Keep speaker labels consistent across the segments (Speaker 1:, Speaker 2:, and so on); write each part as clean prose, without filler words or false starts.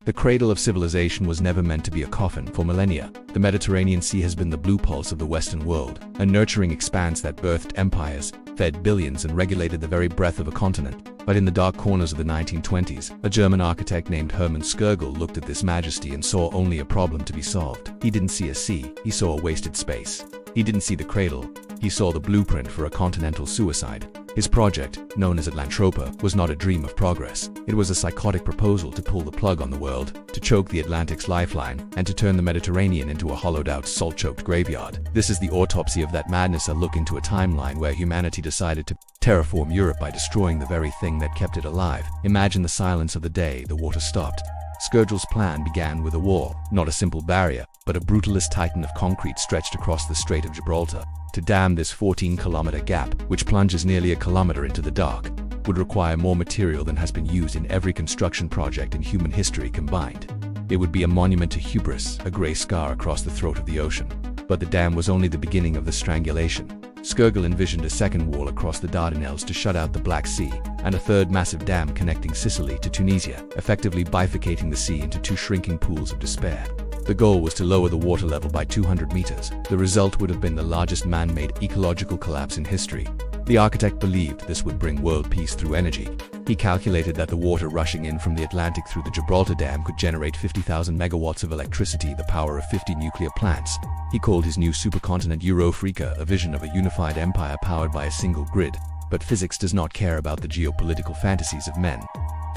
Speaker 1: The cradle of civilization was never meant to be a coffin. For millennia, the Mediterranean Sea has been the blue pulse of the Western world, a nurturing expanse that birthed empires, fed billions, and regulated the very breath of a continent. But in the dark corners of the 1920s, a German architect named Herman Sörgel looked at this majesty and saw only a problem to be solved. He didn't see a sea, he saw a wasted space. He didn't see the cradle, he saw the blueprint for a continental suicide. His project, known as Atlantropa, was not a dream of progress. It was a psychotic proposal to pull the plug on the world, to choke the Atlantic's lifeline, and to turn the Mediterranean into a hollowed-out, salt-choked graveyard. This is the autopsy of that madness, a look into a timeline where humanity decided to terraform Europe by destroying the very thing that kept it alive. Imagine the silence of the day the water stopped. Sörgel's plan began with a wall, not a simple barrier, but a brutalist titan of concrete stretched across the Strait of Gibraltar. To dam this 14-kilometer gap, which plunges nearly a kilometer into the dark, would require more material than has been used in every construction project in human history combined. It would be a monument to hubris, a gray scar across the throat of the ocean. But the dam was only the beginning of the strangulation. Sörgel envisioned a second wall across the Dardanelles to shut out the Black Sea, and a third massive dam connecting Sicily to Tunisia, effectively bifurcating the sea into two shrinking pools of despair. The goal was to lower the water level by 200 meters. The result would have been the largest man-made ecological collapse in history. The architect believed this would bring world peace through energy. He calculated that the water rushing in from the Atlantic through the Gibraltar Dam could generate 50,000 megawatts of electricity, the power of 50 nuclear plants. He called his new supercontinent Eurafrica, a vision of a unified empire powered by a single grid. But physics does not care about the geopolitical fantasies of men.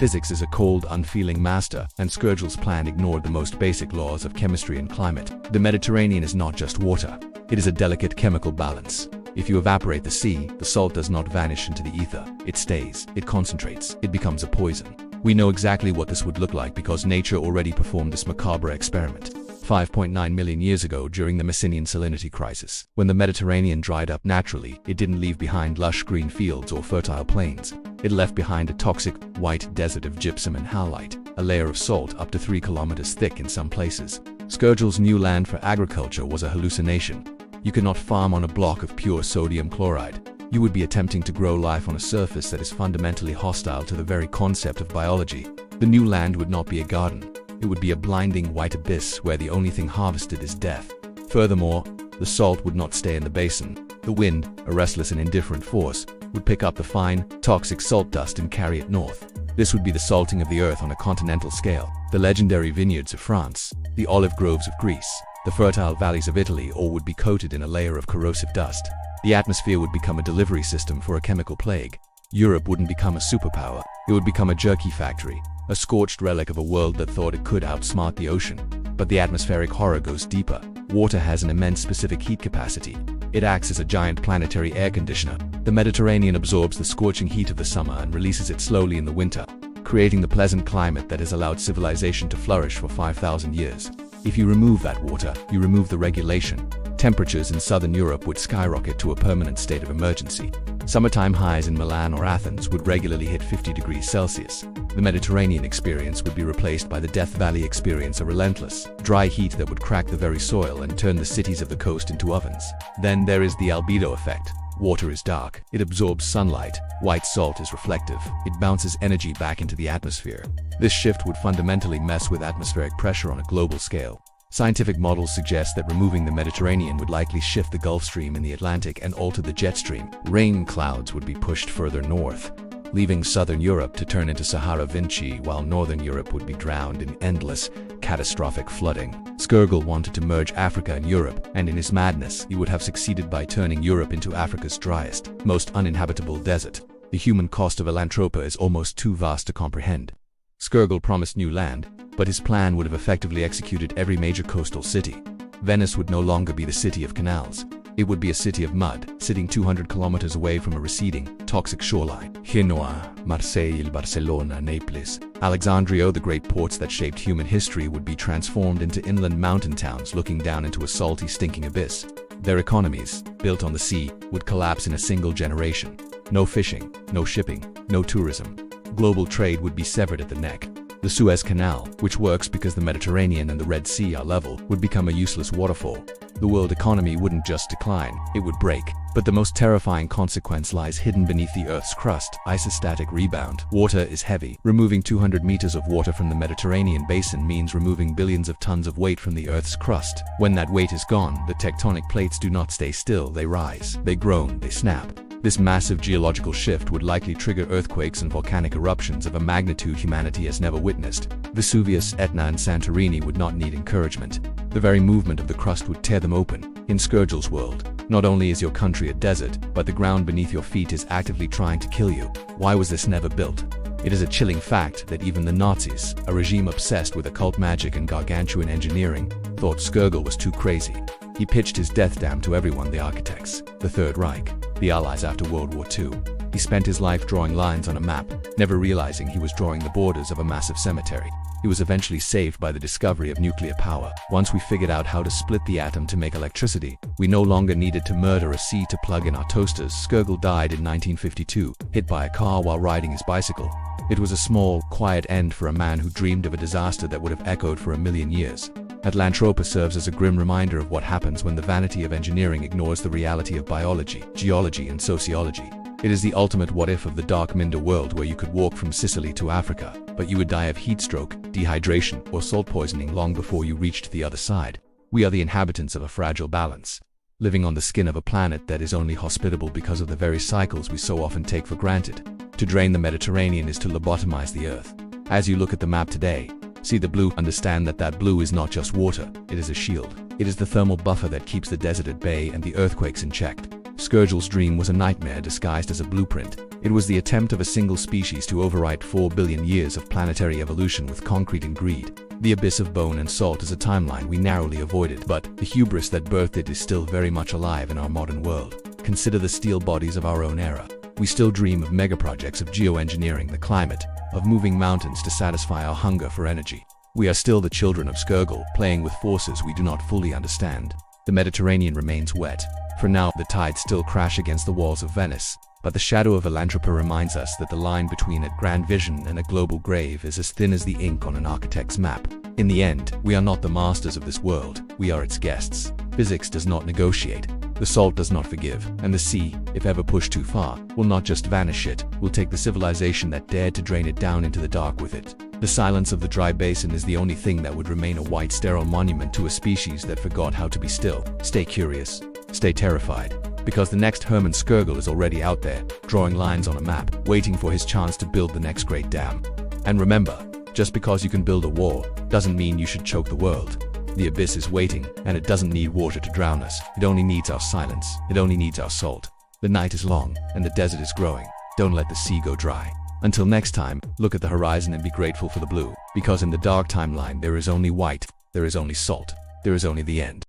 Speaker 1: Physics is a cold, unfeeling master, and Sörgel's plan ignored the most basic laws of chemistry and climate. The Mediterranean is not just water. It is a delicate chemical balance. If you evaporate the sea, the salt does not vanish into the ether. It stays, it concentrates, it becomes a poison. We know exactly what this would look like because nature already performed this macabre experiment. 5.9 million years ago, during the Messinian salinity crisis, when the Mediterranean dried up naturally, it didn't leave behind lush green fields or fertile plains. It left behind a toxic, white desert of gypsum and halite, a layer of salt up to 3 kilometers thick in some places. Sörgel's new land for agriculture was a hallucination. You cannot farm on a block of pure sodium chloride. You would be attempting to grow life on a surface that is fundamentally hostile to the very concept of biology. The new land would not be a garden. It would be a blinding white abyss where the only thing harvested is death. Furthermore, the salt would not stay in the basin. The wind, a restless and indifferent force, would pick up the fine, toxic salt dust and carry it north. This would be the salting of the earth on a continental scale. The legendary vineyards of France, the olive groves of Greece, the fertile valleys of Italy all would be coated in a layer of corrosive dust. The atmosphere would become a delivery system for a chemical plague. Europe wouldn't become a superpower. It would become a jerky factory, a scorched relic of a world that thought it could outsmart the ocean. But the atmospheric horror goes deeper. Water has an immense specific heat capacity. It acts as a giant planetary air conditioner. The Mediterranean absorbs the scorching heat of the summer and releases it slowly in the winter, creating the pleasant climate that has allowed civilization to flourish for 5,000 years. If you remove that water, you remove the regulation. Temperatures in southern Europe would skyrocket to a permanent state of emergency. Summertime highs in Milan or Athens would regularly hit 50 degrees Celsius. The Mediterranean experience would be replaced by the Death Valley experience, a relentless, dry heat that would crack the very soil and turn the cities of the coast into ovens. Then there is the albedo effect. Water is dark, it absorbs sunlight. White salt is reflective, it bounces energy back into the atmosphere. This shift would fundamentally mess with atmospheric pressure on a global scale. Scientific models suggest that removing the Mediterranean would likely shift the Gulf Stream in the Atlantic and alter the jet stream. Rain clouds would be pushed further north, leaving southern Europe to turn into Sahara Vinci, while northern Europe would be drowned in endless, catastrophic flooding. Sörgel wanted to merge Africa and Europe, and in his madness, he would have succeeded by turning Europe into Africa's driest, most uninhabitable desert. The human cost of Atlantropa is almost too vast to comprehend. Sörgel promised new land, but his plan would have effectively executed every major coastal city. Venice would no longer be the city of canals. It would be a city of mud, sitting 200 kilometers away from a receding, toxic shoreline. Genoa, Marseille, Barcelona, Naples, Alexandria, the great ports that shaped human history, would be transformed into inland mountain towns looking down into a salty, stinking abyss. Their economies, built on the sea, would collapse in a single generation. No fishing, no shipping, no tourism. Global trade would be severed at the neck. The Suez Canal, which works because the Mediterranean and the Red Sea are level, would become a useless waterfall. The world economy wouldn't just decline, it would break. But the most terrifying consequence lies hidden beneath the Earth's crust: isostatic rebound. Water is heavy. Removing 200 meters of water from the Mediterranean basin means removing billions of tons of weight from the Earth's crust. When that weight is gone, the tectonic plates do not stay still, they rise, they groan, they snap. This massive geological shift would likely trigger earthquakes and volcanic eruptions of a magnitude humanity has never witnessed. Vesuvius, Etna, and Santorini would not need encouragement. The very movement of the crust would tear them open. In Sörgel's world, not only is your country a desert, but the ground beneath your feet is actively trying to kill you. Why was this never built? It is a chilling fact that even the Nazis, a regime obsessed with occult magic and gargantuan engineering, thought Sörgel was too crazy. He pitched his death dam to everyone: the architects, the Third Reich, the Allies after World War II. He spent his life drawing lines on a map, never realizing he was drawing the borders of a massive cemetery. He was eventually saved by the discovery of nuclear power. Once we figured out how to split the atom to make electricity, we no longer needed to murder a sea to plug in our toasters. Sörgel died in 1952, hit by a car while riding his bicycle. It was a small, quiet end for a man who dreamed of a disaster that would have echoed for 1,000,000 years. Atlantropa serves as a grim reminder of what happens when the vanity of engineering ignores the reality of biology, geology, and sociology. It is the ultimate what-if of the dark Minder world, where you could walk from Sicily to Africa, but you would die of heat stroke, dehydration, or salt poisoning long before you reached the other side. We are the inhabitants of a fragile balance, living on the skin of a planet that is only hospitable because of the very cycles we so often take for granted. To drain the Mediterranean is to lobotomize the Earth. As you look at the map today, see the blue. Understand that that blue is not just water, it is a shield. It is the thermal buffer that keeps the desert at bay and the earthquakes in check. Sörgel's dream was a nightmare disguised as a blueprint. It was the attempt of a single species to overwrite 4 billion years of planetary evolution with concrete and greed. The abyss of bone and salt is a timeline we narrowly avoided, but the hubris that birthed it is still very much alive in our modern world. Consider the steel bodies of our own era. We still dream of megaprojects, of geoengineering the climate, of moving mountains to satisfy our hunger for energy. We are still the children of Sörgel, playing with forces we do not fully understand. The Mediterranean remains wet. For now, the tides still crash against the walls of Venice, but the shadow of Atlantropa reminds us that the line between a grand vision and a global grave is as thin as the ink on an architect's map. In the end, we are not the masters of this world, we are its guests. Physics does not negotiate. The salt does not forgive, and the sea, if ever pushed too far, will not just vanish, it will take the civilization that dared to drain it down into the dark with it. The silence of the dry basin is the only thing that would remain a white, sterile monument to a species that forgot how to be still. Stay curious, stay terrified, because the next Herman Sörgel is already out there, drawing lines on a map, waiting for his chance to build the next great dam. And remember, just because you can build a wall, doesn't mean you should choke the world. The abyss is waiting, and it doesn't need water to drown us. It only needs our silence. It only needs our salt. The night is long, and the desert is growing. Don't let the sea go dry. Until next time, look at the horizon and be grateful for the blue. Because in the dark timeline, there is only white, there is only salt, there is only the end.